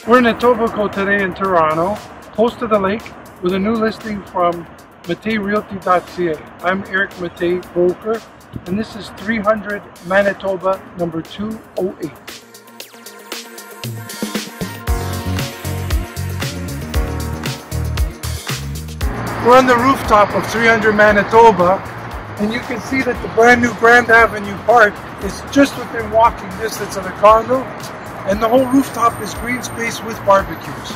We're in Etobicoke today in Toronto, close to the lake, with a new listing from matteirealty.ca. I'm Eric Mattei, broker, and this is 300 Manitoba, number 208. We're on the rooftop of 300 Manitoba, and you can see that the brand new Grand Avenue Park is just within walking distance of the condo, and the whole rooftop is green space with barbecues.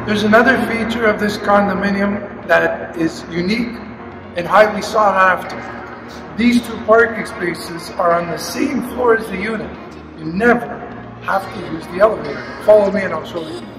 There's another feature of this condominium that is unique and highly sought after. These two parking spaces are on the same floor as the unit. You never have to use the elevator. Follow me and I'll show you.